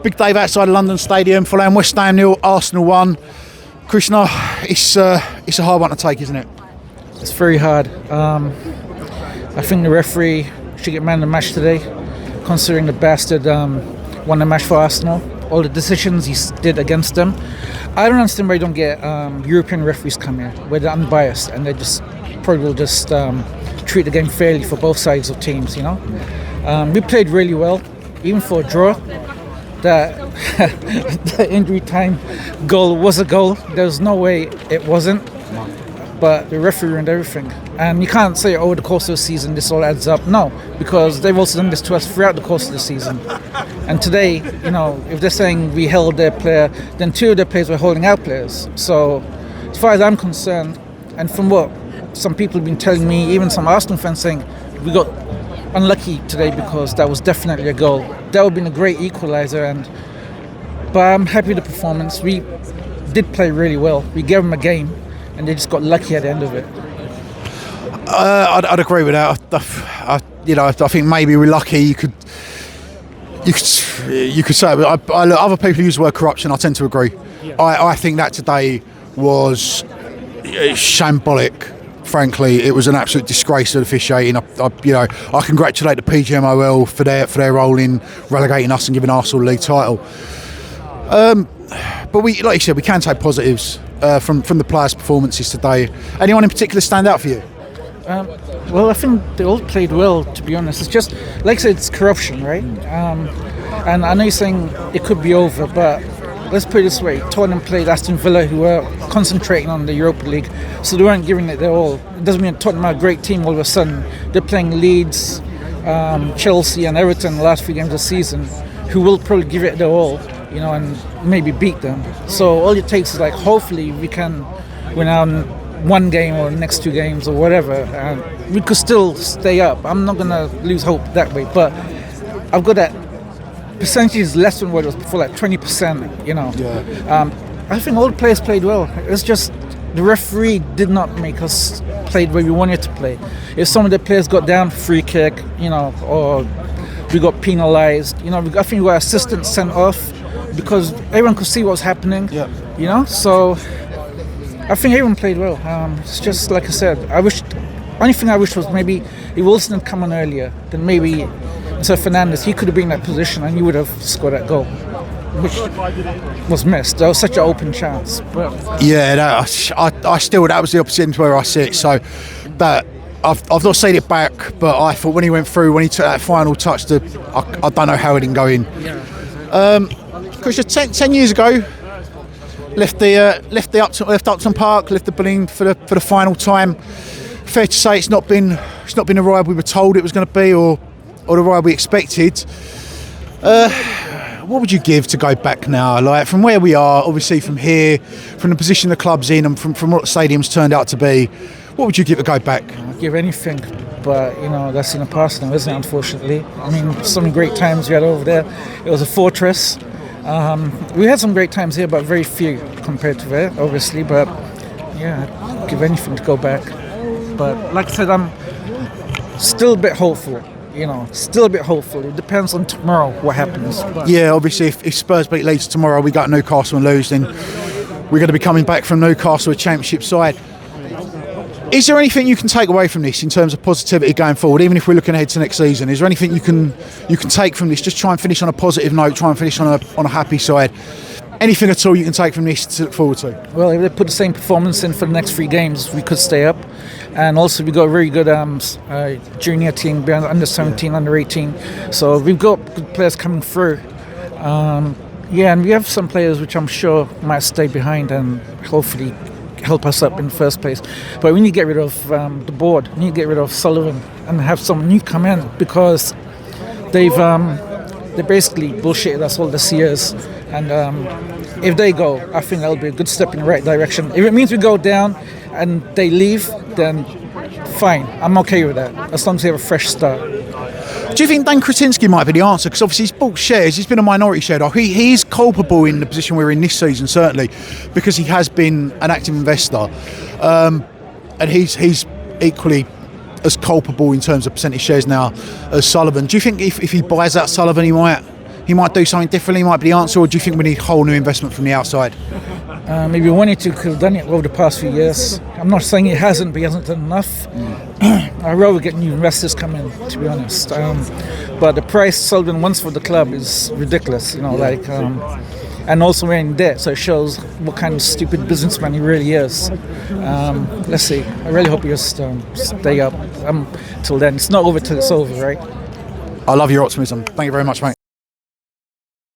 Big Dave outside of London Stadium, following West Ham 0, Arsenal 1. Kishna, it's a hard one to take, isn't it? It's very hard. I think the referee should get man of the match today, considering the bastard won the match for Arsenal. All the decisions he did against them. I don't understand why you don't get European referees come here, where they're unbiased and they just probably will just treat the game fairly for both sides of teams. You know, we played really well, even for a draw. That the injury time goal was a goal. There's no way it wasn't. But the referee ruined everything. And you can't say over the course of the season this all adds up. No, because they've also done this to us throughout the course of the season. And today, you know, if they're saying we held their player, then two of their players were holding our players. So as far as I'm concerned, and from what some people have been telling me, even some Arsenal fans saying, we got unlucky today because that was definitely a goal. That would have been a great equaliser. But I'm happy with the performance. We did play really well. We gave them a game. And they just got lucky at the end of it. I'd agree with that. I think maybe we're lucky. You could say it, but other people use the word corruption. I tend to agree. Yeah. I think that today was shambolic. Frankly, it was an absolute disgrace to officiating. I congratulate the PGMOL for their role in relegating us and giving Arsenal the league title. But we, like you said, we can take positives from the players' performances today. Anyone in particular stand out for you? Well, I think they all played well, to be honest. It's just, like I said, it's corruption, right? And I know you're saying it could be over, but let's put it this way. Tottenham played Aston Villa, who were concentrating on the Europa League, so they weren't giving it their all. It doesn't mean Tottenham are a great team all of a sudden. They're playing Leeds, Chelsea and Everton the last few games of the season, who will probably give it their all. You know, and maybe beat them. So all it takes is like, hopefully we can win out one game or the next two games or whatever, and we could still stay up. I'm not gonna lose hope that way, but I've got that percentage is less than what it was before, like 20%. You know, I think all the players played well. It's just the referee did not make us play the way we wanted to play. If some of the players got down free kick, you know, or we got penalised, you know, I think we got assistants sent off. Because everyone could see what was happening, you know. So I think everyone played well. It's just like I said. Only thing I wish was maybe if Wilson had come on earlier, then maybe instead of Fernandes, he could have been in that position and he would have scored that goal, which was missed. That was such an open chance. But yeah, that was the opposite end to where I sit. So, but I've not seen it back. But I thought when he took that final touch, I don't know how it didn't go in. Because 10 years ago, left Upton Park, left the Building for the final time. Fair to say, it's not been the ride we were told it was going to be, or the ride we expected. What would you give to go back now? Like from where we are, obviously from here, from the position the club's in, and from what the stadium's turned out to be, what would you give to go back? I'd give anything, but you know that's in the past now, isn't it? Unfortunately, I mean, some great times we had over there. It was a fortress. We had some great times here, but very few compared to there, obviously. But yeah, I'd give anything to go back. But like I said, I'm still a bit hopeful. You know, still a bit hopeful. It depends on tomorrow what happens. But yeah, obviously, if Spurs beat Leeds tomorrow, we got Newcastle and lose, then we're going to be coming back from Newcastle, a championship side. Is there anything you can take away from this in terms of positivity going forward, even if we're looking ahead to next season? Is there anything you can take from this? Just try and finish on a positive note, try and finish on a happy side. Anything at all you can take from this to look forward to? Well, if they put the same performance in for the next 3 games, we could stay up. And also we got a very good junior team, under 17, under 18. So we've got good players coming through. And we have some players which I'm sure might stay behind and hopefully help us up in the first place. But we need to get rid of the board. We need to get rid of Sullivan and have someone new come in, because they basically bullshitted us all this years. And if they go, I think that'll be a good step in the right direction. If it means we go down and they leave, then fine. I'm okay with that, as long as they have a fresh start. Do you think Dan Kretinsky might be the answer? Because obviously he's bought shares, he's been a minority shareholder. He is culpable in the position we're in this season, certainly, because he has been an active investor. And he's equally as culpable in terms of percentage shares now as Sullivan. Do you think if he buys out Sullivan, he he might do something differently, he might be the answer, or do you think we need whole new investment from the outside? Maybe one or two could have done it over the past few years. I'm not saying he hasn't, but he hasn't done enough. I'd rather get new investors come in, to be honest. But the price Sullivan wants for the club is ridiculous, and also we're in debt, so it shows what kind of stupid businessman he really is. Let's see. I really hope he just stay up till then. It's not over till it's over, right? I love your optimism. Thank you very much, mate.